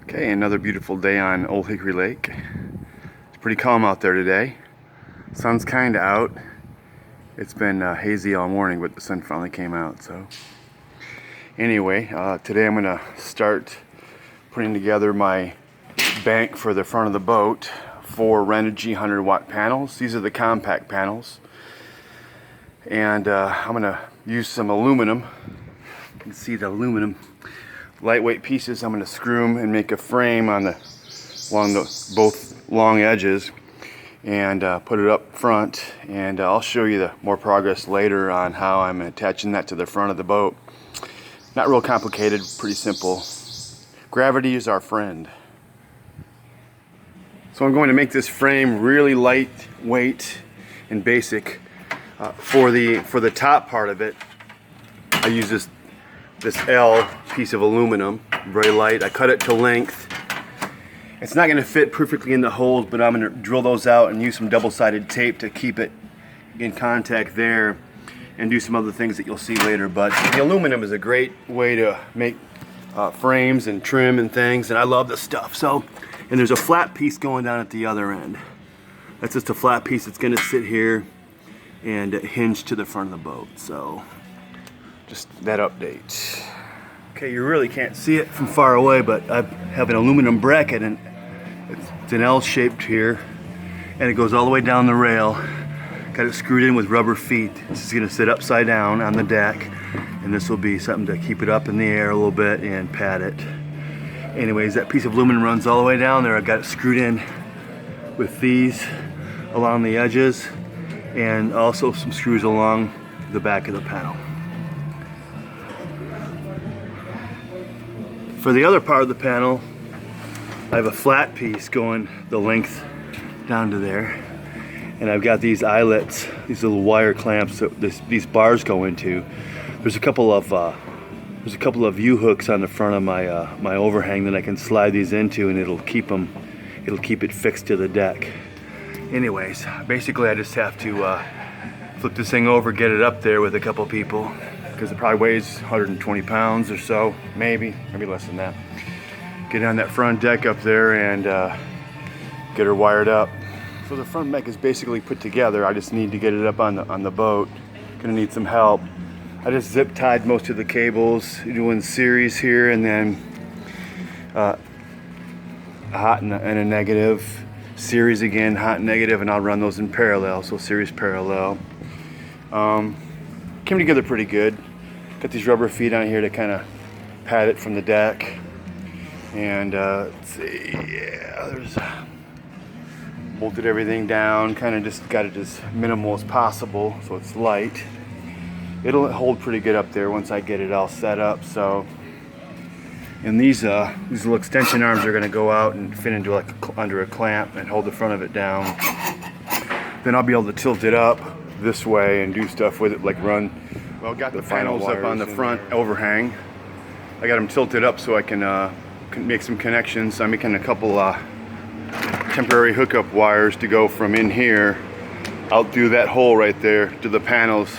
Okay, another beautiful day on Old Hickory Lake. It's pretty calm out there today. Sun's kind of out. It's been hazy all morning, but the sun finally came out. So anyway, today I'm gonna start putting together my bank for the front of the boat for Renogy 100-watt panels. These are the compact panels, and I'm gonna use some aluminum. You can see the aluminum lightweight pieces. I'm going to screw them and make a frame on along both long edges and put it up front, and I'll show you the more progress later on how I'm attaching that to the front of the boat. Not real complicated, pretty simple. Gravity is our friend. So I'm going to make this frame really lightweight and basic. For the top part of it, I use this L piece of aluminum, very light. I cut it to length. It's not going to fit perfectly in the holes, but I'm going to drill those out and use some double-sided tape to keep it in contact there, and do some other things that you'll see later. But the aluminum is a great way to make frames and trim and things, and I love this stuff. So, and there's a flat piece going down at the other end. That's just a flat piece that's going to sit here and hinge to the front of the boat. So just that update. Okay, you really can't see it from far away, but I have an aluminum bracket, and it's an L shaped here, and it goes all the way down the rail. Got it screwed in with rubber feet. This is gonna sit upside down on the deck, and this will be something to keep it up in the air a little bit and pad it. Anyways, that piece of aluminum runs all the way down there. I got it screwed in with these along the edges, and also some screws along the back of the panel. For the other part of the panel, I have a flat piece going the length down to there, and I've got these eyelets, these little wire clamps that these bars go into. There's a couple of U-hooks on the front of my overhang that I can slide these into, and it'll keep it fixed to the deck. Anyways, basically I just have to flip this thing over, get it up there with a couple people, because it probably weighs 120 pounds or so, maybe less than that. Get on that front deck up there and get her wired up. So the front deck is basically put together. I just need to get it up on the boat. Gonna need some help. I just zip tied most of the cables, doing series here, and then a hot and a negative, series again, hot and negative, and I'll run those in parallel, so series parallel. Came together pretty good. Got these rubber feet on here to kind of pad it from the deck, and let's see, yeah, there's bolted everything down, kind of just got it as minimal as possible so it's light. It'll hold pretty good up there once I get it all set up. So, and these little extension arms are going to go out and fit into under a clamp and hold the front of it down. Then I'll be able to tilt it up this way and do stuff with it, like run. Well, got the panels up on the front overhang. I got them tilted up so I can make some connections. I'm making a couple temporary hookup wires to go from in here out through that hole right there to the panels.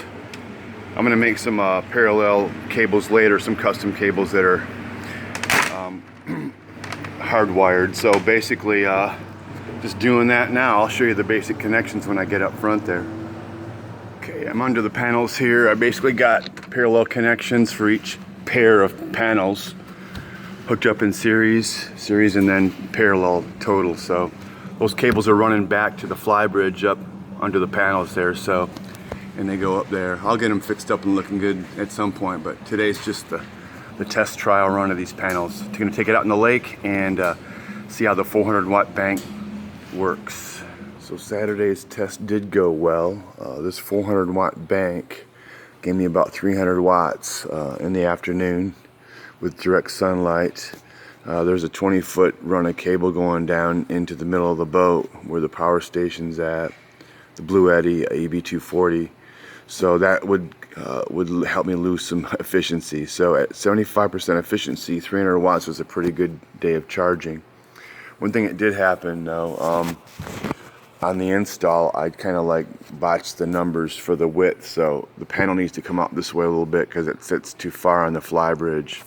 I'm going to make some parallel cables later, some custom cables that are hardwired. So basically, just doing that now. I'll show you the basic connections when I get up front there. Okay, I'm under the panels here. I basically got parallel connections for each pair of panels hooked up in series, and then parallel total. So those cables are running back to the fly bridge up under the panels there. So, and they go up there. I'll get them fixed up and looking good at some point, but today's just the test trial run of these panels. I'm gonna take it out in the lake and see how the 400-watt bank works. So Saturday's test did go well. This 400-watt bank gave me about 300 watts in the afternoon with direct sunlight. There's a 20-foot run of cable going down into the middle of the boat where the power station's at, the Blue Eddy EB240. So that would help me lose some efficiency. So at 75% efficiency, 300 watts was a pretty good day of charging. One thing that did happen though, on the install, I kind of like botched the numbers for the width, so the panel needs to come out this way a little bit because it sits too far on the fly bridge,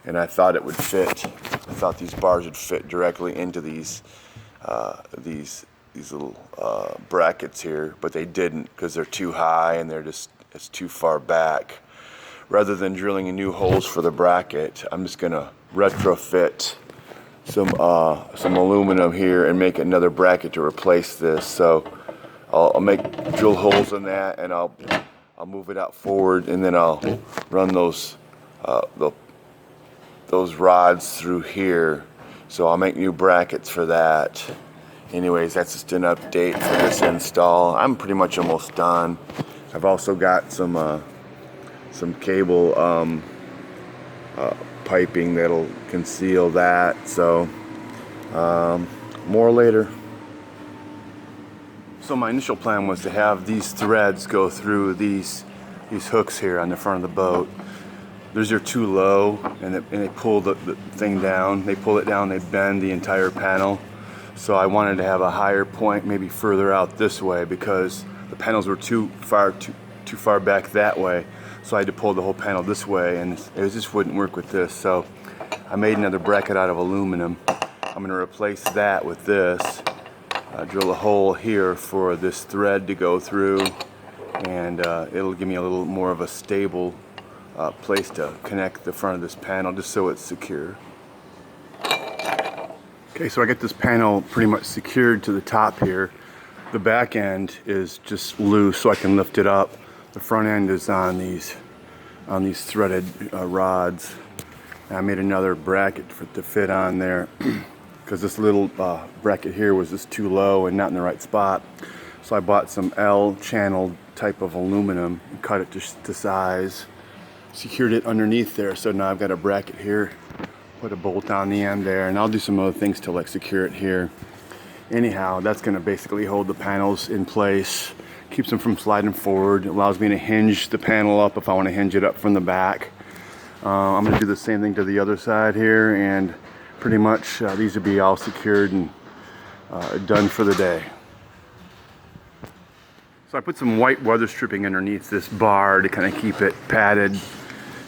and I thought it would fit I thought these bars would fit directly into these little brackets here, but they didn't because they're too high and it's too far back. Rather than drilling new holes for the bracket, I'm just gonna retrofit some aluminum here and make another bracket to replace this. So I'll make drill holes in that, and I'll move it out forward, and then I'll run those rods through here. So I'll make new brackets for that. Anyways, that's just an update for this install. I'm pretty much almost done. I've also got some cable piping that'll conceal that. So more later. So my initial plan was to have these threads go through these hooks here on the front of the boat. Those are too low, and they pull the thing down. They pull it down, they bend the entire panel. So I wanted to have a higher point, maybe further out this way, because the panels were too far back that way. So I had to pull the whole panel this way, and it just wouldn't work with this. So I made another bracket out of aluminum. I'm going to replace that with this. Drill a hole here for this thread to go through, and it'll give me a little more of a stable place to connect the front of this panel, just so it's secure. Okay, so I got this panel pretty much secured to the top here. The back end is just loose, so I can lift it up. The front end is on these threaded rods. And I made another bracket to fit on there because this little bracket here was just too low and not in the right spot. So I bought some L-channel type of aluminum and cut it to size. Secured it underneath there, so now I've got a bracket here. Put a bolt on the end there, and I'll do some other things to like secure it here. Anyhow, that's going to basically hold the panels in place, keeps them from sliding forward. It allows me to hinge the panel up if I want to hinge it up from the back. I'm going to do the same thing to the other side here, and pretty much these will be all secured and done for the day. So I put some white weather stripping underneath this bar to kind of keep it padded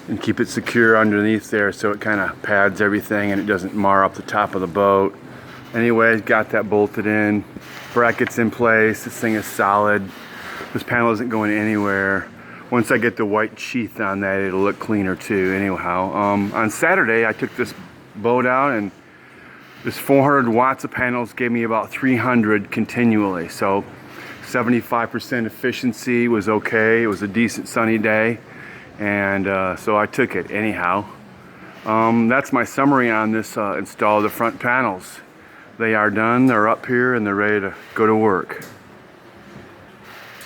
and keep it secure underneath there, so it kind of pads everything and it doesn't mar up the top of the boat. Anyway, got that bolted in, brackets in place. This thing is solid. This panel isn't going anywhere. Once I get the white sheath on that, it'll look cleaner too. Anyhow, on Saturday I took this boat out, and this 400 watts of panels gave me about 300 continually. So 75% efficiency was okay. It was a decent sunny day, and so I took it anyhow. That's my summary on this install of the front panels. They are done, they're up here, and they're ready to go to work.